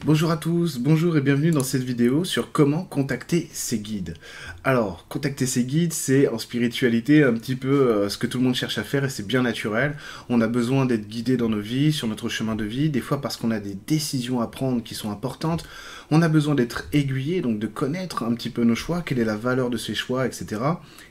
Bonjour à tous, bonjour et bienvenue dans cette vidéo sur comment contacter ses guides. Alors, contacter ses guides, c'est en spiritualité un petit peu ce que tout le monde cherche à faire et c'est bien naturel. On a besoin d'être guidé dans nos vies, sur notre chemin de vie, des fois parce qu'on a des décisions à prendre qui sont importantes. On a besoin d'être aiguillé, donc de connaître un petit peu nos choix, quelle est la valeur de ces choix, etc.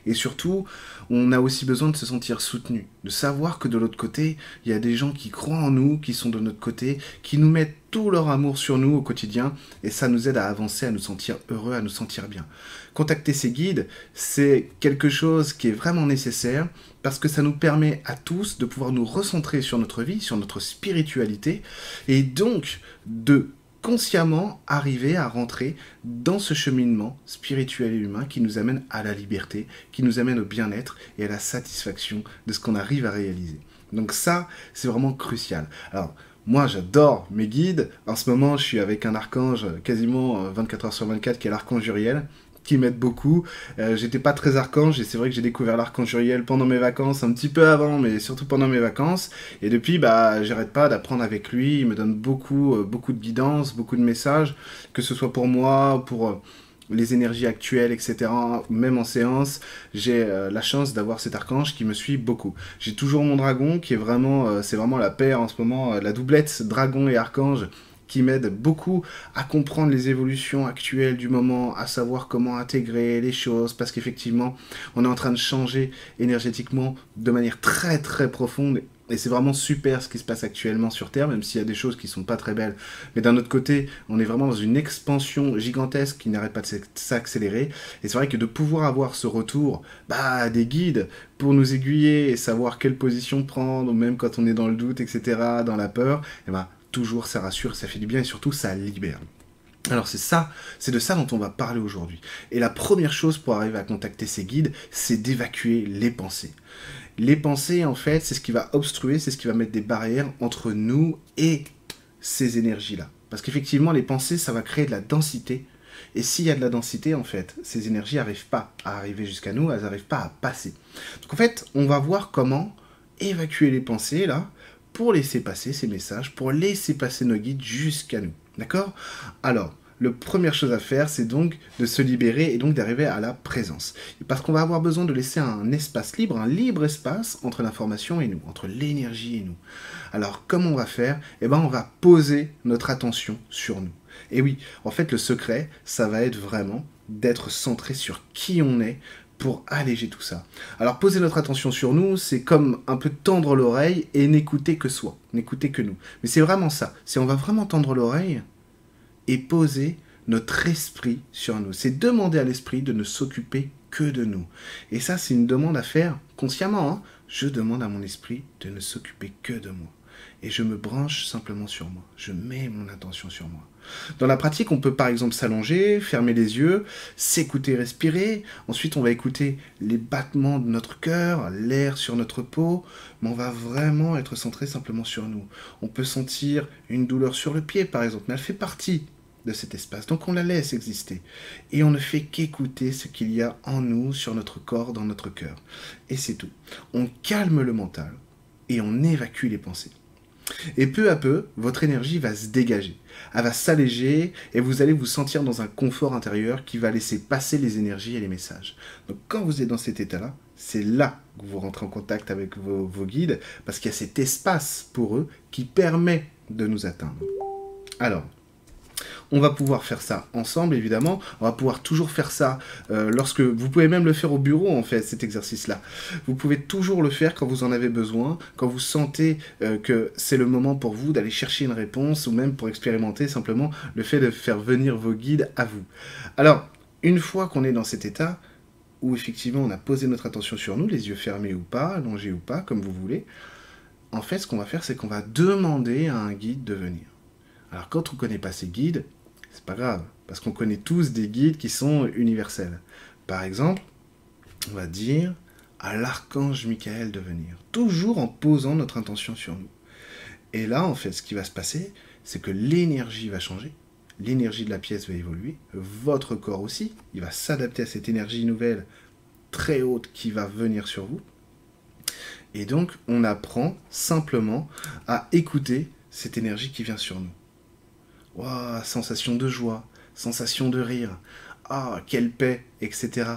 Et surtout, on a aussi besoin de se sentir soutenu, de savoir que de l'autre côté, il y a des gens qui croient en nous, qui sont de notre côté, qui nous mettent tout leur amour sur nous au quotidien et ça nous aide à avancer, à nous sentir heureux, à nous sentir bien. Contacter ces guides, c'est quelque chose qui est vraiment nécessaire parce que ça nous permet à tous de pouvoir nous recentrer sur notre vie, sur notre spiritualité et donc de consciemment arriver à rentrer dans ce cheminement spirituel et humain qui nous amène à la liberté, qui nous amène au bien-être et à la satisfaction de ce qu'on arrive à réaliser. Donc ça, c'est vraiment crucial. Alors, moi, j'adore mes guides. En ce moment, je suis avec un archange quasiment 24 heures sur 24, qui est l'archange Uriel, qui m'aide beaucoup. J'étais pas très archange, et c'est vrai que j'ai découvert l'archange Uriel pendant mes vacances, un petit peu avant, mais surtout pendant mes vacances. Et depuis, j'arrête pas d'apprendre avec lui. Il me donne beaucoup de guidance, beaucoup de messages, que ce soit pour moi, pour les énergies actuelles, etc. Même en séance, j'ai la chance d'avoir cet archange qui me suit beaucoup. J'ai toujours mon dragon qui est vraiment, c'est vraiment la paire en ce moment, la doublette dragon et archange qui m'aide beaucoup à comprendre les évolutions actuelles du moment, à savoir comment intégrer les choses, parce qu'effectivement, on est en train de changer énergétiquement de manière très profonde. Et c'est vraiment super ce qui se passe actuellement sur Terre, même s'il y a des choses qui sont pas très belles. Mais d'un autre côté, on est vraiment dans une expansion gigantesque qui n'arrête pas de s'accélérer. Et c'est vrai que de pouvoir avoir ce retour des guides pour nous aiguiller et savoir quelle position prendre, ou même quand on est dans le doute, etc., dans la peur, toujours ça rassure, ça fait du bien et surtout ça libère. Alors c'est de ça dont on va parler aujourd'hui. Et la première chose pour arriver à contacter ces guides, c'est d'évacuer les pensées. Les pensées, en fait, c'est ce qui va obstruer, c'est ce qui va mettre des barrières entre nous et ces énergies-là. Parce qu'effectivement, les pensées, ça va créer de la densité. Et s'il y a de la densité, en fait, ces énergies n'arrivent pas à arriver jusqu'à nous, elles n'arrivent pas à passer. Donc en fait, on va voir comment évacuer les pensées, là, pour laisser passer ces messages, pour laisser passer nos guides jusqu'à nous. D'accord? Alors, la première chose à faire, c'est donc de se libérer et donc d'arriver à la présence. Parce qu'on va avoir besoin de laisser un espace libre, un libre espace entre l'information et nous, entre l'énergie et nous. Alors, comment on va faire? On va poser notre attention sur nous. Et oui, en fait, le secret, ça va être vraiment d'être centré sur qui on est pour alléger tout ça. Alors, poser notre attention sur nous, c'est comme un peu tendre l'oreille et n'écouter que soi, n'écouter que nous. Mais c'est vraiment ça. C'est on va vraiment tendre l'oreille et poser notre esprit sur nous. C'est demander à l'esprit de ne s'occuper que de nous. Et ça, c'est une demande à faire consciemment. Hein. Je demande à mon esprit de ne s'occuper que de moi. Et je me branche simplement sur moi. Je mets mon attention sur moi. Dans la pratique, on peut par exemple s'allonger, fermer les yeux, s'écouter respirer. Ensuite, on va écouter les battements de notre cœur, l'air sur notre peau. Mais on va vraiment être centré simplement sur nous. On peut sentir une douleur sur le pied, par exemple, mais elle fait partie de cet espace. Donc on la laisse exister. Et on ne fait qu'écouter ce qu'il y a en nous, sur notre corps, dans notre cœur. Et c'est tout. On calme le mental et on évacue les pensées. Et peu à peu, votre énergie va se dégager. Elle va s'alléger et vous allez vous sentir dans un confort intérieur qui va laisser passer les énergies et les messages. Donc quand vous êtes dans cet état-là, c'est là que vous rentrez en contact avec vos guides parce qu'il y a cet espace pour eux qui permet de nous atteindre. Alors, on va pouvoir faire ça ensemble, évidemment. On va pouvoir toujours faire ça lorsque... Vous pouvez même le faire au bureau, en fait, cet exercice-là. Vous pouvez toujours le faire quand vous en avez besoin, quand vous sentez que c'est le moment pour vous d'aller chercher une réponse, ou même pour expérimenter simplement le fait de faire venir vos guides à vous. Alors, une fois qu'on est dans cet état, où effectivement on a posé notre attention sur nous, les yeux fermés ou pas, allongés ou pas, comme vous voulez, en fait, ce qu'on va faire, c'est qu'on va demander à un guide de venir. Alors, quand on ne connaît pas ces guides, c'est pas grave, parce qu'on connaît tous des guides qui sont universels. Par exemple, on va dire à l'archange Michael de venir, toujours en posant notre intention sur nous. Et là, en fait, ce qui va se passer, c'est que l'énergie va changer, l'énergie de la pièce va évoluer, votre corps aussi, il va s'adapter à cette énergie nouvelle très haute qui va venir sur vous. Et donc, on apprend simplement à écouter cette énergie qui vient sur nous. Waouh, sensation de joie, sensation de rire. Ah, quelle paix, etc.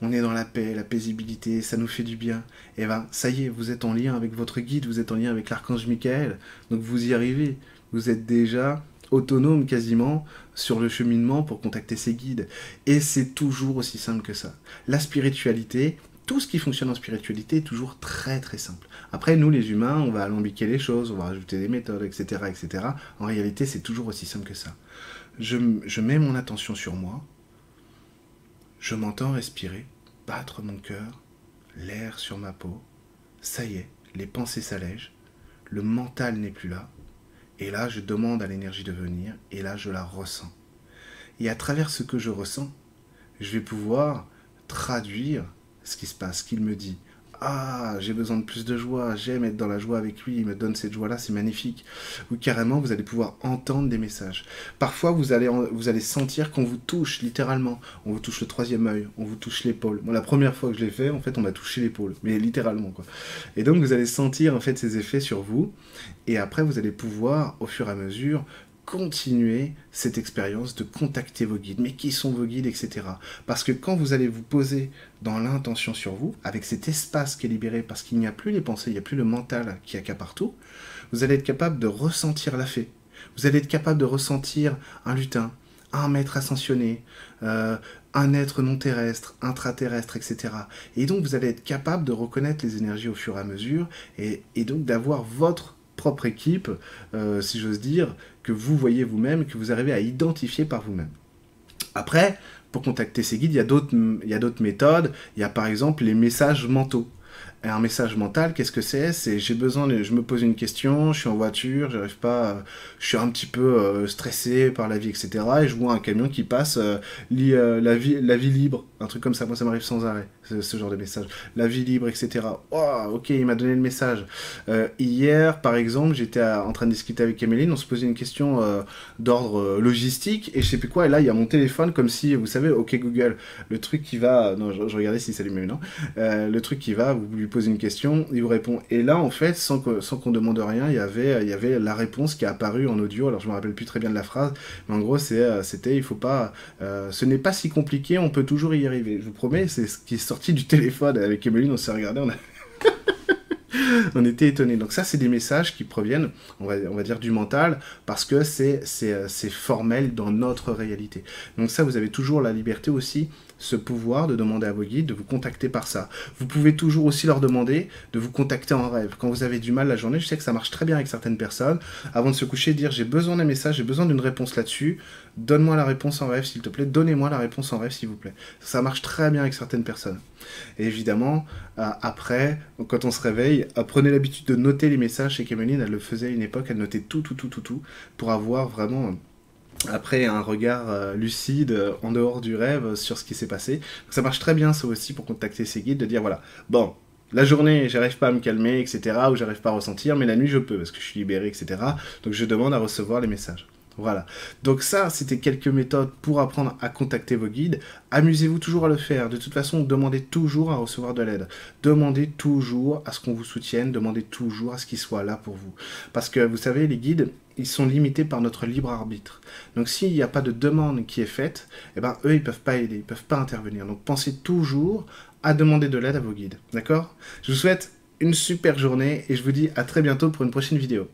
On est dans la paix, la paisibilité, ça nous fait du bien. Et ben, ça y est, vous êtes en lien avec votre guide, vous êtes en lien avec l'archange Michael. Donc vous y arrivez. Vous êtes déjà autonome quasiment sur le cheminement pour contacter ces guides. Et c'est toujours aussi simple que ça. La spiritualité, tout ce qui fonctionne en spiritualité est toujours très très simple. Après, nous les humains, on va alambiquer les choses, on va rajouter des méthodes, etc. etc. En réalité, c'est toujours aussi simple que ça. Je mets mon attention sur moi, je m'entends respirer, battre mon cœur, l'air sur ma peau. Ça y est, les pensées s'allègent, le mental n'est plus là. Et là, je demande à l'énergie de venir, et là, je la ressens. Et à travers ce que je ressens, je vais pouvoir traduire ce qui se passe, ce qu'il me dit. Ah, j'ai besoin de plus de joie, j'aime être dans la joie avec lui, il me donne cette joie-là, c'est magnifique. Ou carrément, vous allez pouvoir entendre des messages. Parfois, vous allez sentir qu'on vous touche, littéralement. On vous touche le troisième œil, on vous touche l'épaule. Moi, la première fois que je l'ai fait, en fait, on m'a touché l'épaule, mais littéralement, quoi. Et donc, vous allez sentir, en fait, ces effets sur vous, et après, vous allez pouvoir, au fur et à mesure, continuer cette expérience de contacter vos guides. Mais qui sont vos guides, etc. Parce que quand vous allez vous poser dans l'intention sur vous, avec cet espace qui est libéré, parce qu'il n'y a plus les pensées, il n'y a plus le mental qui accapare tout, vous allez être capable de ressentir la fée. Vous allez être capable de ressentir un lutin, un maître ascensionné, un être non terrestre, intraterrestre, etc. Et donc vous allez être capable de reconnaître les énergies au fur et à mesure, et donc d'avoir votre propre équipe, si j'ose dire, que vous voyez vous-même, que vous arrivez à identifier par vous-même. Après, pour contacter ces guides, il y a d'autres méthodes. Il y a par exemple les messages mentaux. Et un message mental, qu'est-ce que c'est? C'est je me pose une question, je suis en voiture, j'arrive pas, je suis un petit peu stressé par la vie, etc. Et je vois un camion qui passe, la vie libre, un truc comme ça. Moi, ça m'arrive sans arrêt, ce genre de message. La vie libre, etc. Oh, ok, il m'a donné le message. Hier, par exemple, j'étais en train de discuter avec Emeline, on se posait une question d'ordre logistique, et je sais plus quoi, et là, il y a mon téléphone, comme si, vous savez, ok Google, le truc qui va, non, je regardais si ça allumait, non, le truc qui va, vous lui posez une question, il vous répond. Et là, en fait, sans qu'on demande rien, il y avait la réponse qui est apparue en audio. Alors, je me rappelle plus très bien de la phrase, mais en gros, c'était, il faut pas, ce n'est pas si compliqué, on peut toujours y arriver. Je vous promets, c'est ce qui est sorti du téléphone avec Emeline, on s'est regardé, on était étonnés. Donc ça, c'est des messages qui proviennent, on va dire, du mental, parce que c'est formel dans notre réalité. Donc ça, vous avez toujours la liberté aussi, ce pouvoir de demander à vos guides de vous contacter par ça. Vous pouvez toujours aussi leur demander de vous contacter en rêve. Quand vous avez du mal la journée, je sais que ça marche très bien avec certaines personnes, avant de se coucher, dire j'ai besoin d'un message, j'ai besoin d'une réponse là-dessus, donne-moi la réponse en rêve s'il te plaît, donnez-moi la réponse en rêve s'il vous plaît. Ça marche très bien avec certaines personnes. Et évidemment, après, quand on se réveille, prenez l'habitude de noter les messages. Chez Cameline, elle le faisait à une époque, elle notait tout, pour avoir vraiment après un regard lucide en dehors du rêve sur ce qui s'est passé. Donc ça marche très bien ça aussi pour contacter ses guides, de dire voilà, bon, la journée j'arrive pas à me calmer, etc., ou j'arrive pas à ressentir, mais la nuit je peux parce que je suis libéré, etc. Donc je demande à recevoir les messages. Voilà. Donc ça, c'était quelques méthodes pour apprendre à contacter vos guides. Amusez-vous toujours à le faire. De toute façon, demandez toujours à recevoir de l'aide. Demandez toujours à ce qu'on vous soutienne. Demandez toujours à ce qu'ils soient là pour vous. Parce que, vous savez, les guides, ils sont limités par notre libre arbitre. Donc s'il n'y a pas de demande qui est faite, eh ben, eux, ils ne peuvent pas aider, ils ne peuvent pas intervenir. Donc pensez toujours à demander de l'aide à vos guides. D'accord? Je vous souhaite une super journée et je vous dis à très bientôt pour une prochaine vidéo.